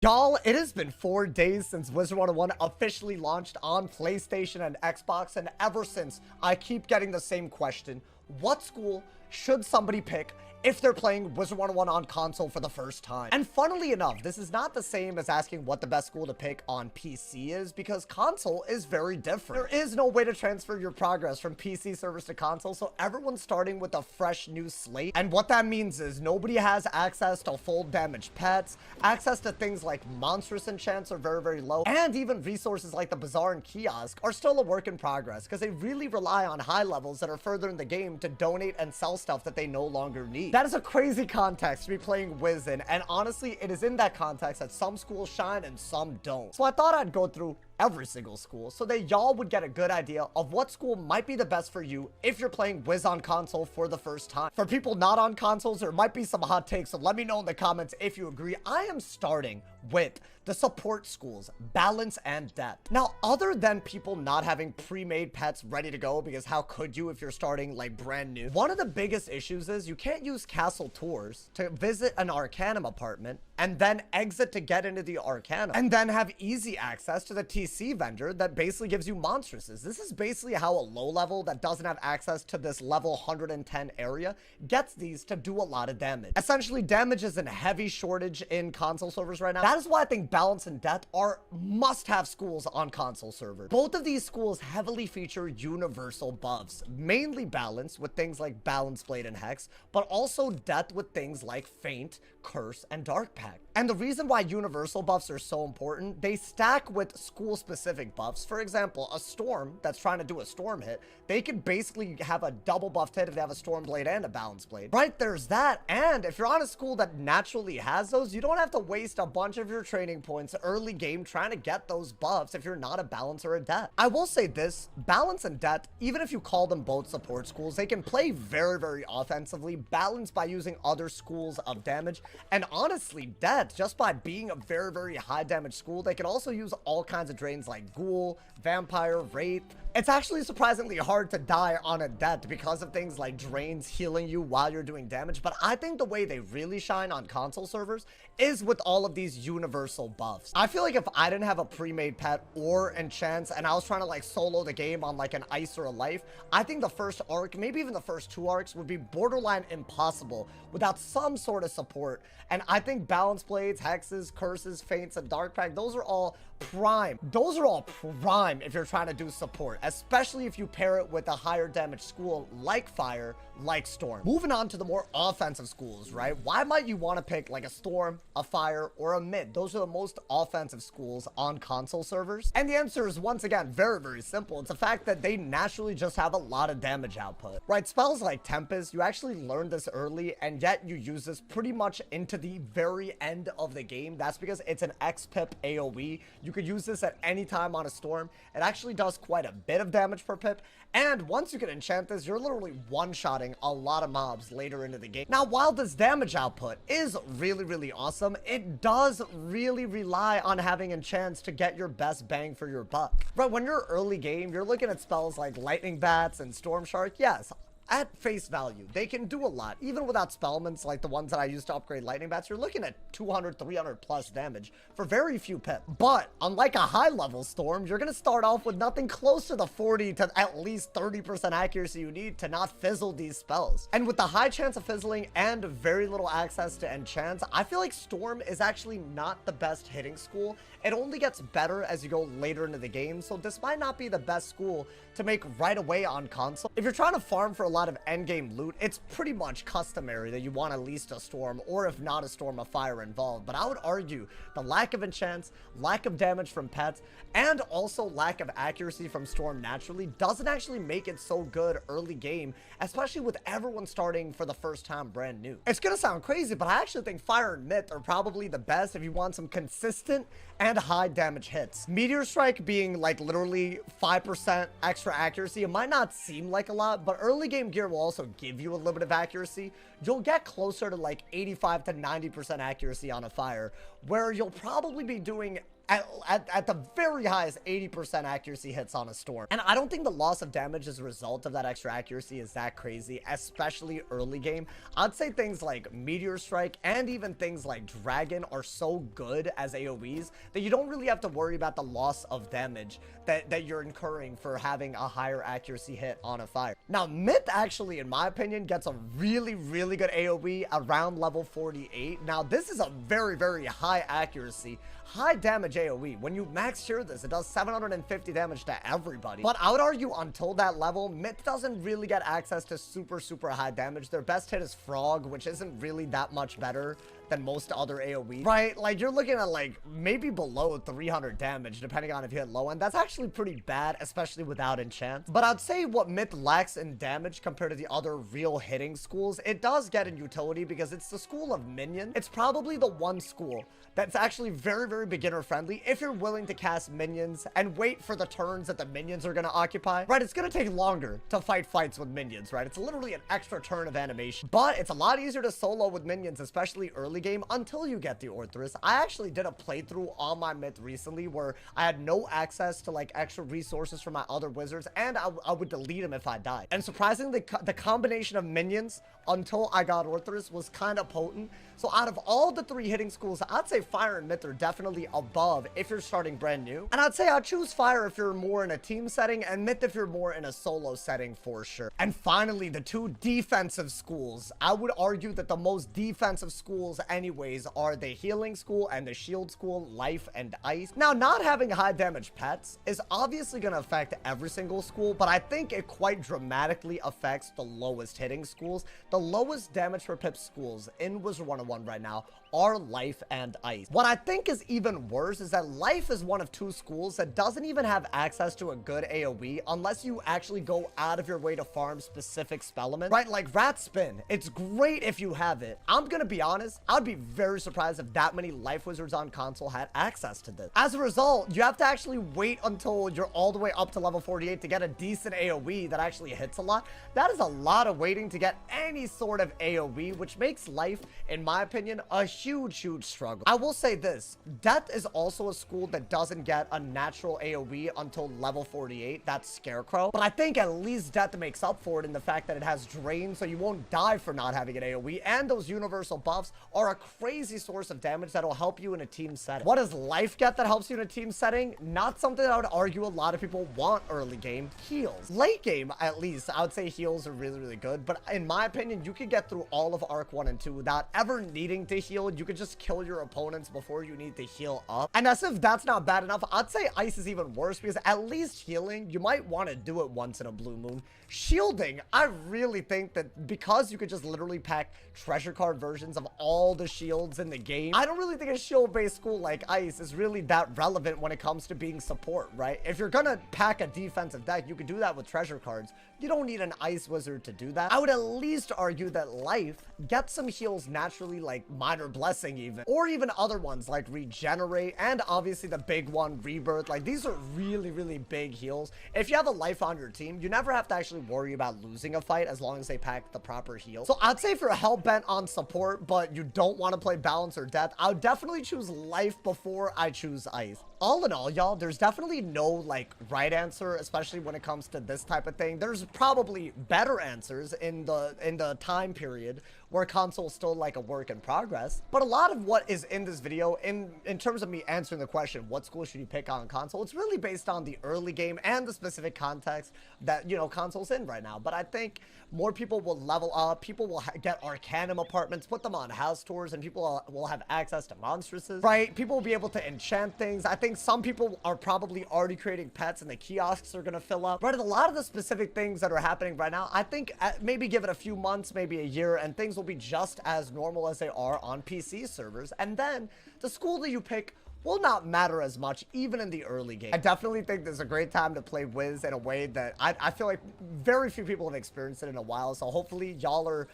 Y'all, it has been 4 days since Wizard101 officially launched on PlayStation and Xbox, and ever since, I keep getting the same question. What school should somebody pick if they're playing Wizard101 on console for the first time? And funnily enough, this is not the same as asking what the best school to pick on PC is, because console is very different. There is no way to transfer your progress from PC servers to console, so everyone's starting with a fresh new slate. And what that means is nobody has access to full damage pets, access to things like monstrous enchants are very low, and even resources like the Bazaar and Kiosk are still a work in progress, because they really rely on high levels that are further in the game to donate and sell stuff that they no longer need. That is a crazy context to be playing Wiz in, and honestly, it is in that context that some schools shine and some don't. So I thought I'd go through every single school so that y'all would get a good idea of what school might be the best for you if you're playing Wiz on console for the first time. For people not on consoles, there might be some hot takes, so let me know in the comments if you agree. I am starting with the support schools, Balance and Depth. Now, other than people not having pre-made pets ready to go, because how could you if you're starting like brand new? One of the biggest issues is you can't use castle tours to visit an Arcanum apartment and then exit to get into the Arcanum, and then have easy access to the TC vendor that basically gives you monstresses. This is basically how a low level that doesn't have access to this level 110 area gets these to do a lot of damage. Essentially, damage is in heavy shortage in console servers right now. That is why I think Balance and Death are must-have schools on console servers. Both of these schools heavily feature universal buffs, mainly Balance with things like Balance Blade and Hex, but also Death with things like Feint, Curse, and Dark Pact. And the reason why universal buffs are so important, they stack with school-specific buffs. For example, a Storm that's trying to do a Storm hit, they could basically have a double buffed hit if they have a Storm Blade and a Balance Blade. Right, there's that. And if you're on a school that naturally has those, you don't have to waste a bunch of your training points early game trying to get those buffs if you're not a Balance or a Death. I will say this, Balance and Death, even if you call them both support schools, they can play very offensively, balanced by using other schools of damage. And honestly, Death, just by being a very high damage school, they can also use all kinds of drains like Ghoul, Vampire, Wraith. It's actually surprisingly hard to die on a Death because of things like drains healing you while you're doing damage, but I think the way they really shine on console servers is with all of these universal buffs. I feel like if I didn't have a pre-made pet or enchants and I was trying to like solo the game on like an Ice or a Life, I think the first arc, maybe even the first 2 arcs, would be borderline impossible without some sort of support. And I think Balance Blades, Hexes, Curses, Feints, and Dark Pact, those are all prime. Those are all prime if you're trying to do support, especially if you pair it with a higher damage school like Fire, like Storm. Moving on to the more offensive schools, right? Why might you want to pick like a Storm, a Fire, or a Mid? Those are the most offensive schools on console servers. And the answer is, once again, very simple. It's the fact that they naturally just have a lot of damage output, right? Spells like Tempest, you actually learn this early, and yet you use this pretty much into the very end of the game. That's because it's an X-Pip AoE. You could use this at any time on a Storm. It actually does quite a bit of damage per pip, and once you can enchant this, you're literally one-shotting a lot of mobs later into the game. Now, while this damage output is really awesome, it does really rely on having enchants to get your best bang for your buck. Right, when you're early game, you're looking at spells like Lightning Bats and Storm Shark. Yes, at face value, they can do a lot. Even without spellments like the ones that I used to upgrade Lightning Bats, you're looking at 200, 300 plus damage for very few pip. But unlike a high level Storm, you're gonna start off with nothing close to the 40 to at least 30% accuracy you need to not fizzle these spells. And with the high chance of fizzling and very little access to enchants, I feel like Storm is actually not the best hitting school. It only gets better as you go later into the game, so this might not be the best school to make right away on console. If you're trying to farm for a lot of endgame loot, it's pretty much customary that you want at least a Storm, or if not a Storm, a Fire involved. But I would argue the lack of enchants, lack of damage from pets, and also lack of accuracy from Storm naturally doesn't actually make it so good early game, especially with everyone starting for the first time brand new. It's gonna sound crazy, but I actually think Fire and Myth are probably the best if you want some consistent and high damage hits. Meteor Strike being like literally 5% extra accuracy, it might not seem like a lot, but early game gear will also give you a little bit of accuracy. You'll get closer to like 85 to 90% accuracy on a Fire, where you'll probably be doing at the very highest 80% accuracy hits on a storm. And I don't think the loss of damage as a result of that extra accuracy is that crazy, especially early game. I'd say things like Meteor Strike and even things like Dragon are so good as AoEs that you don't really have to worry about the loss of damage that you're incurring for having a higher accuracy hit on a fire. Now, Myth actually, in my opinion, gets a really, really good AoE around level 48. Now, this is a very, very high accuracy, high damage AoE. When you max shear this, it does 750 damage to everybody. But I would argue until that level, Myth doesn't really get access to super, super high damage. Their best hit is Frog, which isn't really that much better than most other AoE, right? Like, you're looking at like maybe below 300 damage depending on if you hit low end. That's actually pretty bad, especially without enchant. But I'd say what Myth lacks in damage compared to the other real hitting schools, it does get in utility because it's the school of minion. It's probably the one school that's actually very, very beginner friendly if you're willing to cast minions and wait for the turns that the minions are going to occupy, right? It's going to take longer to fight fights with minions, right? It's literally an extra turn of animation, but it's a lot easier to solo with minions, especially early game, until you get the Orthrus. I actually did a playthrough on my Myth recently where I had no access to like extra resources from my other wizards, and I would delete them if I died. And surprisingly, the combination of minions until I got Orthrus was kind of potent. So out of all the three hitting schools, I'd say Fire and Myth are definitely above if you're starting brand new. And I'd say I'd choose Fire if you're more in a team setting, and Myth if you're more in a solo setting for sure. And finally, the two defensive schools. I would argue that the most defensive schools anyways are the healing school and the shield school, life and ice. Now, not having high damage pets is obviously going to affect every single school, but I think it quite dramatically affects the lowest hitting schools. The lowest damage per pip schools in Wizard101 right now are life and ice. What I think is even worse is that life is one of two schools that doesn't even have access to a good AoE unless you actually go out of your way to farm specific spell elements, right? Like Rat Spin. It's great if you have it. I'm gonna be honest, I'd be very surprised if that many life wizards on console had access to this. As a result, you have to actually wait until you're all the way up to level 48 to get a decent AoE that actually hits a lot. That is a lot of waiting to get any sort of AoE, which makes life, in my opinion, a huge struggle. I will say this, Death is also a school that doesn't get a natural AoE until level 48. That's Scarecrow. But I think at least Death makes up for it in the fact that it has Drain, so you won't die for not having an AoE, and those universal buffs are a crazy source of damage that'll help you in a team setting. What does life get that helps you in a team setting? Not something that I would argue a lot of people want early game. Heals. Late game, at least, I would say heals are really good, but in my opinion, you could get through all of Arc 1 and 2 without ever needing to heal. You could just kill your opponents before you need to heal up. And as if that's not bad enough, I'd say Ice is even worse because at least healing, you might want to do it once in a blue moon. Shielding, I really think that because you could just literally pack treasure card versions of all the shields in the game, I don't really think a shield-based school like Ice is really that relevant when it comes to being support, right? If you're gonna pack a defensive deck, you could do that with treasure cards. You don't need an Ice Wizard to do that. I would at least argue that Life gets some heals naturally, like Minor Blessing even, or even other ones like Regenerate, and obviously the big one, Rebirth. Like, these are really big heals. If you have a Life on your team, you never have to actually worry about losing a fight as long as they pack the proper heal. So I'd say if you're hell-bent on support, but you don't want to play Balance or Death, I would definitely choose Life before I choose Ice. All in all, y'all, there's definitely no like right answer, especially when it comes to this type of thing. There's probably better answers in the time period where console's still like a work in progress. But a lot of what is in this video, in terms of me answering the question, what school should you pick on console, it's really based on the early game and the specific context that, you know, console's in right now. But I think more people will level up, people will get Arcanum apartments, put them on house tours, and people will have access to monstresses, right? People will be able to enchant things. I think some people are probably already creating pets and the kiosks are gonna fill up, right? A lot of the specific things that are happening right now, I think maybe give it a few months, maybe a year, and things will be just as normal as they are on PC servers. And then the school that you pick will not matter as much, even in the early game. I definitely think this is a great time to play Wiz in a way that I feel like very few people have experienced it in a while. So hopefully y'all are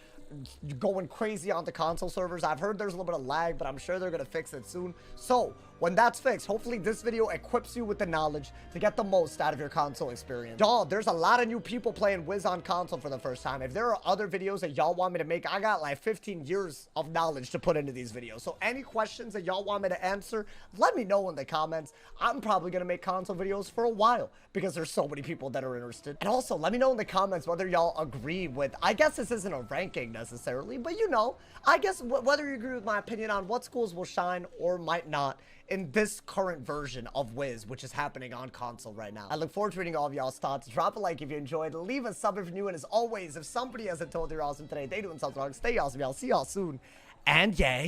going crazy on the console servers. I've heard there's a little bit of lag, but I'm sure they're gonna fix it soon. So When that's fixed, hopefully this video equips you with the knowledge to get the most out of your console experience. Y'all, there's a lot of new people playing Wiz on console for the first time. If there are other videos that y'all want me to make, I got like 15 years of knowledge to put into these videos. So any questions that y'all want me to answer, let me know in the comments. I'm probably gonna make console videos for a while because there's so many people that are interested. And also, let me know in the comments whether y'all agree with, I guess this isn't a ranking necessarily, but you know, I guess whether you agree with my opinion on what schools will shine or might not in this current version of Wiz, which is happening on console right now. I look forward to reading all of y'all's thoughts. Drop a like if you enjoyed. Leave a sub if you're new. And as always, if somebody hasn't told you you're awesome today, they doing something wrong. Stay awesome, y'all. See y'all soon. And yeah.